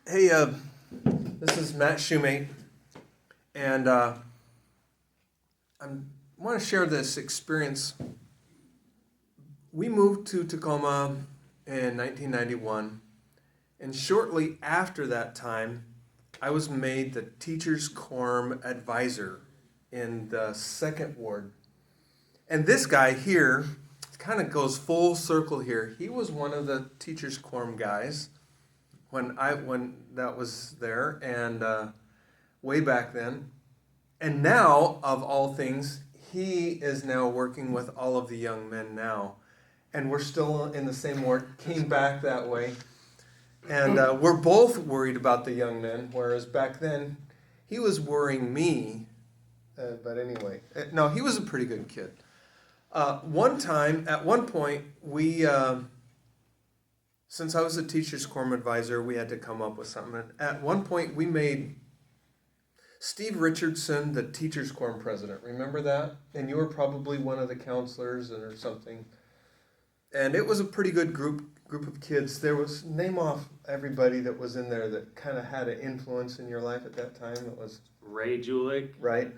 Hey, this is Matt Shoemate, and I want to share this experience. We moved to Tacoma in 1991, and shortly after that time, I was made the Teachers Quorum Advisor in the Second Ward. And this guy here kind of goes full circle here. He was one of the Teachers Quorum guys when that was there, and way back then. And now, of all things, he is now working with all of the young men now. And we're still in the same ward, came back that way. And we're both worried about the young men, whereas back then, he was worrying me. But anyway, no, he was a pretty good kid. At one point, we, since I was a Teachers Quorum advisor, we had to come up with something. And at one point, we made Steve Richardson the Teachers Quorum president. Remember that? And you were probably one of the counselors or something. And it was a pretty good group of kids. There was, name off everybody that was in there that kind of had an influence in your life at that time. It was Ray Julick, right,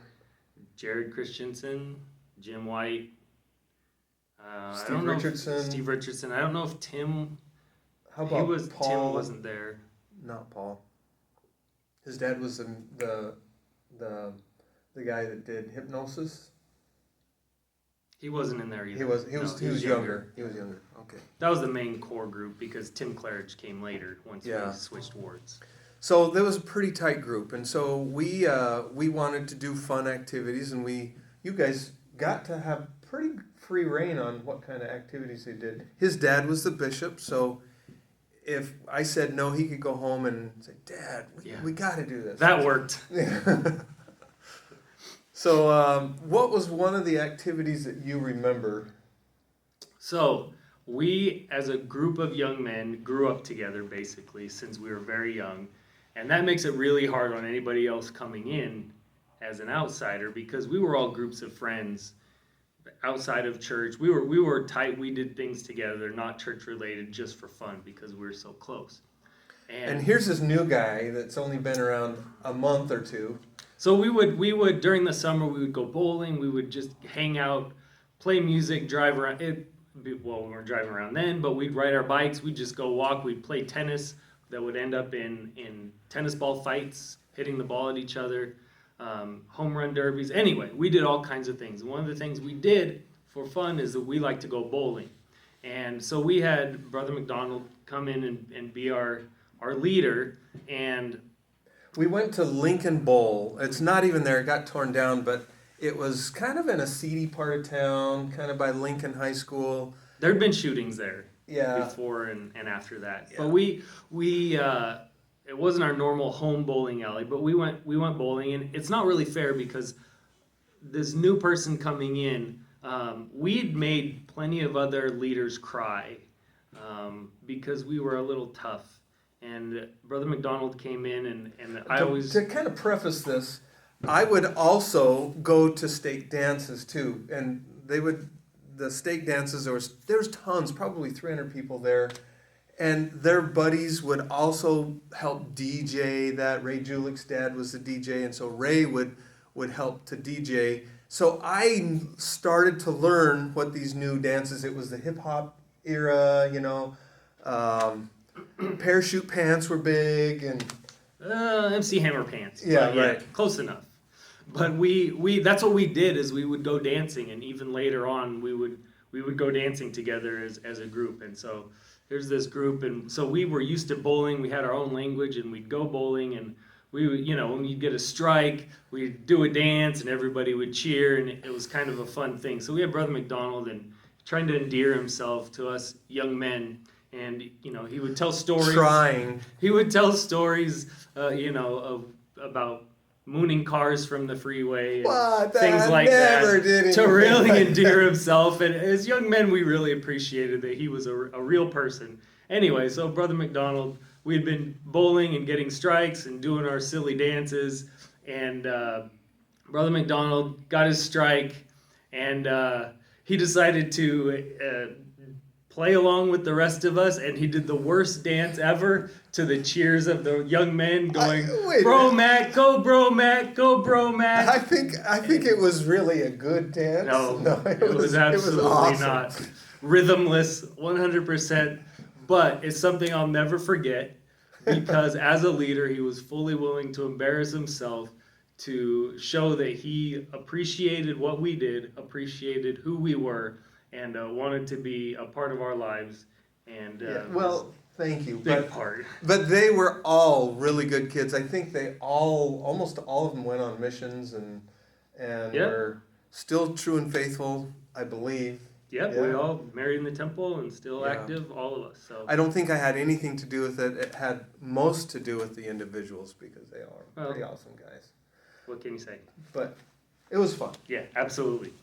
Jared Christensen, Jim White, Steve Richardson. Steve Richardson. I don't know if Tim. How about Paul? Tim wasn't there. Not Paul. His dad was the guy that did hypnosis. He wasn't in there either. He was younger. He was younger. Okay. That was the main core group because Tim Claridge came later once we switched wards. So there was a pretty tight group, and so we wanted to do fun activities, and you guys got to have pretty free reign on what kind of activities they did. His dad was the bishop, so if I said no, he could go home and say, "Dad, we got to do this." That worked. Yeah. So, what was one of the activities that you remember? So, we, as a group of young men, grew up together, basically, since we were very young. And that makes it really hard on anybody else coming in as an outsider, because we were all groups of friends outside of church. We were tight. We did things together, not church-related, just for fun, because we were so close. And here's this new guy that's only been around a month or two. So we would during the summer, we would go bowling. We would just hang out, play music, drive around. We weren't driving around then, but we'd ride our bikes. We'd just go walk. We'd play tennis that would end up in tennis ball fights, hitting the ball at each other, home run derbies. Anyway, we did all kinds of things. And one of the things we did for fun is that we like to go bowling. And so we had Brother McDonald come in and be our leader, and we went to Lincoln Bowl. It's not even there. It got torn down, but it was kind of in a seedy part of town, kind of by Lincoln High School. There had been shootings there before and after that. Yeah. But we it wasn't our normal home bowling alley, but we went bowling, and it's not really fair because this new person coming in, we'd made plenty of other leaders cry because we were a little tough. And Brother McDonald came in, and I always... To kind of preface this, I would also go to stake dances too. And the stake dances, there's tons, probably 300 people there. And their buddies would also help DJ that. Ray Julick's dad was the DJ, and so Ray would help to DJ. So I started to learn what these new dances, it was the hip-hop era, parachute pants were big, and MC Hammer pants. Yeah, right. Close enough. But we that's what we did, is we would go dancing, and even later on we would go dancing together as a group. And so there's this group, and so we were used to bowling. We had our own language, and we'd go bowling, and we would, when you'd get a strike, we'd do a dance, and everybody would cheer, and it was kind of a fun thing. So we had Brother McDonald, and trying to endear himself to us young men. And he would tell stories. He would tell stories, about mooning cars from the freeway, and things like that, to really endear himself. And as young men, we really appreciated that he was a real person. Anyway, so Brother McDonald, we had been bowling and getting strikes and doing our silly dances, and Brother McDonald got his strike, and he decided to play along with the rest of us, and he did the worst dance ever to the cheers of the young men going, wait a "Bro, minute. Mac, go, bro, Mac, go, bro, Mac." I think it was really a good dance. No, it was absolutely awesome. not. Rhythmless, 100%. But it's something I'll never forget because as a leader, he was fully willing to embarrass himself to show that he appreciated what we did, appreciated who we were, and wanted to be a part of our lives. And Yeah, well, thank you. big part. But they were all really good kids. I think almost all of them went on missions and Yeah. were still true and faithful, I believe. Yep, Yeah. we all married in the temple and still Yeah. active, all of us. So I don't think I had anything to do with it. It had most to do with the individuals because they are Well. pretty awesome guys. what can you say? But it was fun. Yeah, absolutely.